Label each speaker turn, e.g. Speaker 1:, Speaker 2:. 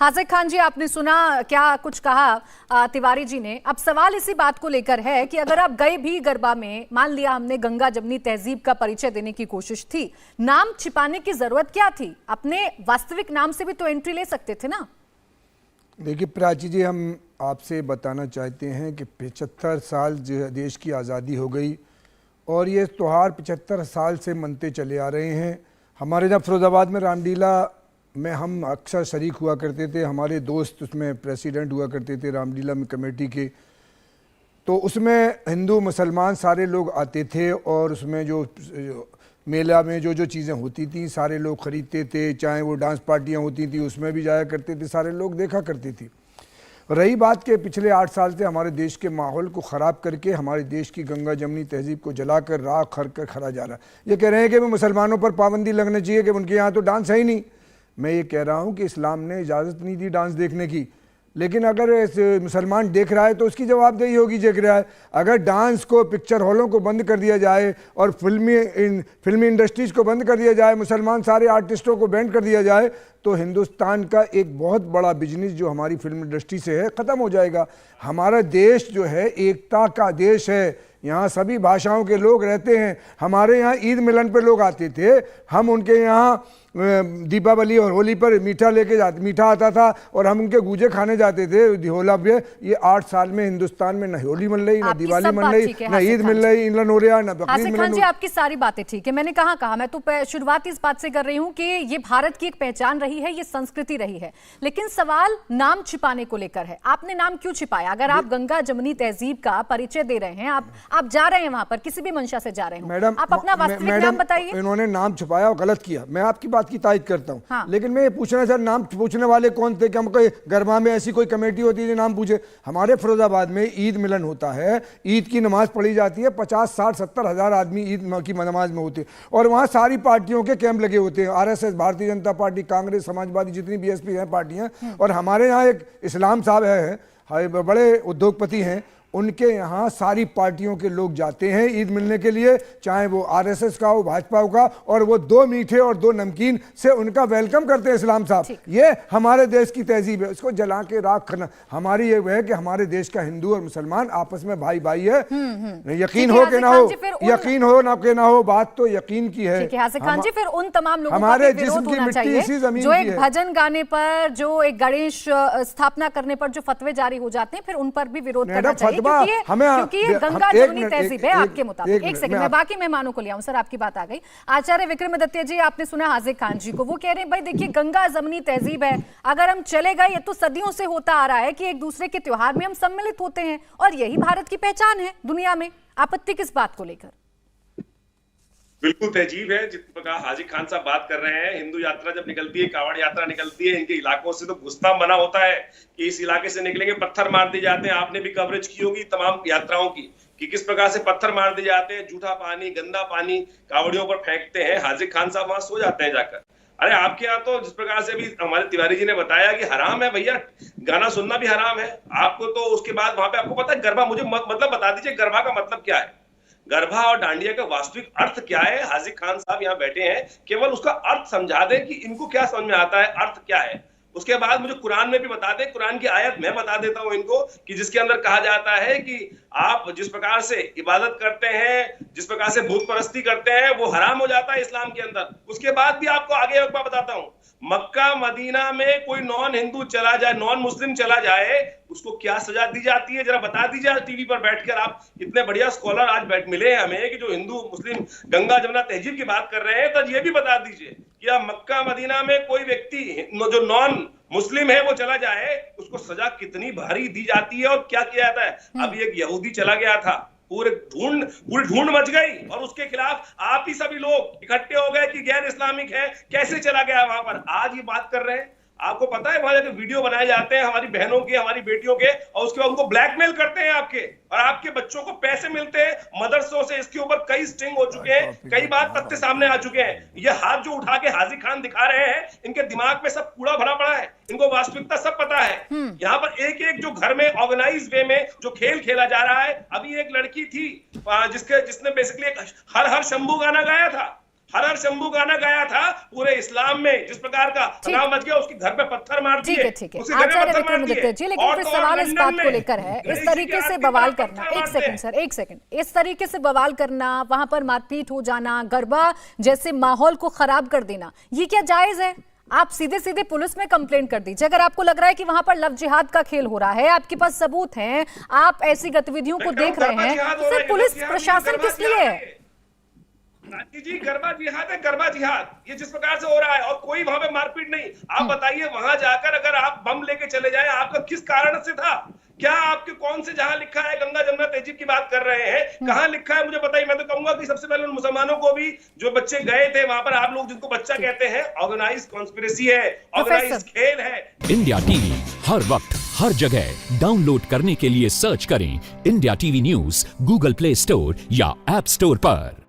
Speaker 1: हाजिक खान जी, आपने सुना क्या कुछ कहा तिवारी जी ने। अब सवाल इसी बात को लेकर है कि अगर आप गए भी गरबा में, मान लिया हमने गंगा जमनी तहजीब का परिचय देने की कोशिश थी, नाम छिपाने की जरूरत क्या थी? अपने वास्तविक नाम से भी तो एंट्री ले सकते थे ना।
Speaker 2: देखिए प्राची जी, हम आपसे बताना चाहते हैं कि 75 साल जो देश की आज़ादी हो गई और ये त्यौहार 75 साल से मनते चले आ रहे हैं। हमारे जब फिरोज़ाबाद में रामलीला में हम अक्सर शरीक हुआ करते थे, हमारे दोस्त उसमें प्रेसिडेंट हुआ करते थे रामलीला में कमेटी के, तो उसमें हिंदू मुसलमान सारे लोग आते थे और उसमें जो मेला में जो जो चीज़ें होती थी सारे लोग ख़रीदते थे, चाहे वो डांस पार्टियां होती थी उसमें भी जाया करते थे, सारे लोग देखा करते थे। रही बात के पिछले 8 साल से हमारे देश के माहौल को ख़राब करके हमारे देश की गंगा जमनी तहजीब को जलाकर राख कर खरा जा रहा है। ये कह रहे हैं कि मुसलमानों पर पाबंदी लगनी चाहिए कि उनके यहाँ तो डांस है ही नहीं। मैं ये कह रहा हूँ कि इस्लाम ने इजाज़त नहीं दी डांस देखने की, लेकिन अगर मुसलमान देख रहा है तो उसकी जवाबदेही होगी। देख रहा है, अगर डांस को, पिक्चर हॉलों को बंद कर दिया जाए और फिल्मी इंडस्ट्रीज़ को बंद कर दिया जाए, मुसलमान सारे आर्टिस्टों को बैन कर दिया जाए, तो हिंदुस्तान का एक बहुत बड़ा बिजनेस जो हमारी फिल्म इंडस्ट्री से है ख़त्म हो जाएगा। हमारा देश जो है एकता का देश है, यहाँ सभी भाषाओं के लोग रहते हैं। हमारे यहाँ ईद मिलन पर लोग आते थे, हम उनके यहाँ दीपावली और होली पर मीठा आता था और हम उनके गूजे खाने जाते थे दिहोला पे। ये 8 साल में हिंदुस्तान में न होली मिल रही, न दिवाली मिल रही, न ईद मिल रही, इन हो रहा, न बकरीद मिल रही।
Speaker 1: आपकी सारी बातें ठीक है, मैंने कहा मैं तो शुरुआत इस बात से कर रही हूँ कि ये भारत की एक पहचान रही है, ये संस्कृति रही है, लेकिन सवाल नाम छिपाने को लेकर है। आपने नाम क्यों छिपाया? अगर आप गंगा जमनी तहजीब का परिचय दे रहे हैं, आप जा रहे हैं वहां पर, किसी भी मंशा से जा रहे हैं मैडम, आप अपना वास्तविक नाम बताइए।
Speaker 2: इन्होंने नाम छिपाया और गलत किया, मैं आपकी बात की तायद करता हूं। हाँ। लेकिन मैं ये पूछना चाहता, नाम पूछने वाले कौन थे? कि हम कोई गरबा में ऐसी कोई कमेटी होती है जो नाम पूछे? हमारे फिरोजाबाद में ईद मिलन होता है, ईद की नमाज पढ़ी जाती है, 50, 60, 70 हज़ार आदमी ईद की नमाज में होते हैं और वहाँ सारी पार्टियों के कैंप लगे होते हैं, RSS, भारतीय जनता पार्टी, कांग्रेस, समाजवादी, जितनी BSP हैं पार्टियाँ। और हमारे यहाँ एक इस्लाम साहब है, बड़े उद्योगपति हैं, उनके यहाँ सारी पार्टियों के लोग जाते हैं ईद मिलने के लिए, चाहे वो RSS का हो, भाजपा का, और वो 2 मीठे और 2 नमकीन से उनका वेलकम करते हैं इस्लाम साहब। ये हमारे देश की तहजीब है, इसको जला के राख करना। हमारी ये है कि हमारे देश का हिंदू और मुसलमान आपस में भाई भाई है। यकीन हो कि ना हो, यकीन हो ना कि ना हो, बात तो यकीन की है।
Speaker 1: खान जी, फिर उन तमाम लोगों
Speaker 2: हमारे जिस्म की मिट्टी इसी जमीन
Speaker 1: जो एक भजन गाने पर, जो एक गणेश स्थापना करने पर जो फतवे जारी हो जाते हैं, फिर उन पर भी विरोध करना चाहिए, क्योंकि ये गंगा जमनी तहजीब है आपके मुताबिक। एक सेकंड, मैं बाकी मेहमानों को लिया हूं। सर, आपकी बात आ गई। आचार्य विक्रमादित्य जी, आपने सुना हाजिक खान जी को, वो कह रहे हैं भाई देखिए गंगा जमनी तहजीब है, अगर हम चले गए, ये तो सदियों से होता आ रहा है कि एक दूसरे के त्योहार में हम सम्मिलित होते हैं और यही भारत की पहचान है दुनिया में। आपत्ति किस बात को लेकर?
Speaker 3: बिल्कुल तहजीब है, जिस प्रकार हाजी खान साहब बात कर रहे हैं। हिंदू यात्रा जब निकलती है, कावड़ यात्रा निकलती है, इनके इलाकों से तो घुसना मना होता है कि इस इलाके से निकलेंगे पत्थर मार दिए जाते हैं। आपने भी कवरेज की होगी तमाम यात्राओं की कि किस प्रकार से पत्थर मार दिए जाते हैं, जूठा पानी, गंदा पानी कावड़ियों पर फेंकते हैं। हाजी खान साहब वहां सो जाते हैं जाकर। अरे आपके यहाँ तो जिस प्रकार से भी हमारे तिवारी जी ने बताया कि हराम है भैया, गाना सुनना भी हराम है आपको। तो उसके बाद वहां पे आपको पता है गरबा, मुझे मतलब बता दीजिए गरबा का मतलब क्या है, गरबा और डांडिया का वास्तविक अर्थ क्या है? हाजिक खान साहब यहाँ बैठे हैं, केवल उसका अर्थ समझा दें कि इनको क्या समझ में आता है, अर्थ क्या है। उसके बाद मुझे कुरान में भी बता दें, कुरान की आयत मैं बता देता हूं इनको, कि जिसके अंदर कहा जाता है कि आप जिस प्रकार से इबादत करते हैं, जिस प्रकार से भूत परस्ती करते हैं, वो हराम हो जाता है इस्लाम के अंदर। उसके बाद भी आपको आगे एक बार बताता हूं, मक्का मदीना में कोई नॉन हिंदू चला जाए, नॉन मुस्लिम चला जाए, उसको क्या सजा दी जाती है, जरा बता दीजिए टीवी पर बैठकर। आप इतने बढ़िया स्कॉलर आज मिले हैं हमें कि जो हिंदू मुस्लिम गंगा जमुना तहजीब की बात कर रहे हैं, तो ये भी बता दीजिए कि आप मक्का मदीना में कोई व्यक्ति जो नॉन मुस्लिम है वो चला जाए, उसको सजा कितनी भारी दी जाती है और क्या किया जाता है। अभी एक यहूदी चला गया था, पूरी ढूंढ मच गई और उसके खिलाफ आप ही सभी लोग इकट्ठे हो गए कि गैर इस्लामिक है, कैसे चला गया वहां पर। आज ये बात कर रहे हैं, आपको पता है वहां जाकर वीडियो बनाए जाते हैं हमारी बहनों के, हमारी बेटियों के, और उसके बाद उनको ब्लैकमेल करते हैं आपके, और आपके बच्चों को पैसे मिलते हैं मदरसों से। इसके ऊपर कई स्टिंग हो चुके हैं, कई बार तथ्य सामने आ चुके हैं। ये हाथ जो उठा के हाजी खान दिखा रहे हैं, इनके दिमाग में सब कूड़ा भरा पड़ा है, इनको वास्तविकता सब पता है। यहाँ पर एक एक जो घर में ऑर्गेनाइज वे में जो खेल खेला जा रहा है। अभी एक लड़की थी जिसने बेसिकली हर हर शंभू गाना गाया था, हर शंभू गाना गाया था पूरे इस्लाम में, जिस प्रकार का तनाव मच गया, उसके घर पे पत्थर मार दिए।
Speaker 1: ठीक है आचार्य विक्रमादित्य जी, लेकिन फिर सवाल इस बात को लेकर है, इस तरीके से बवाल करना, एक सेकंड सर, एक सेकंड, इस तरीके से बवाल करना, वहां पर मारपीट हो जाना, गरबा जैसे माहौल को खराब कर देना, ये क्या जायज है? आप सीधे सीधे पुलिस में कंप्लेंट कर दीजिए अगर आपको लग रहा है कि वहां पर लव जिहाद का खेल हो रहा है, आपके पास सबूत हैं, आप ऐसी गतिविधियों को देख रहे हैं, तो फिर पुलिस प्रशासन किस लिए है?
Speaker 3: जी गरबा जिहाद है, गरबा जिहाद, ये जिस प्रकार से हो रहा है, और कोई वहां पे मारपीट नहीं। आप बताइए, वहां जाकर अगर आप बम लेके चले जाए, आपका किस कारण से था? क्या आपके कौन से जहां लिखा है गंगा जमुना तहजीब की बात कर रहे हैं, कहां लिखा है मुझे बताइए। मैं तो कहूंगा कि सबसे पहले उन मुसलमानों को भी, जो बच्चे गए थे वहां पर, आप लोग जिनको बच्चा कहते हैं, ऑर्गेनाइज कॉन्स्पिरेसी है, ऑर्गेनाइज खेल है।
Speaker 4: इंडिया टीवी हर वक्त हर जगह डाउनलोड करने के लिए सर्च करें India TV news Google play store या ऐप स्टोर पर।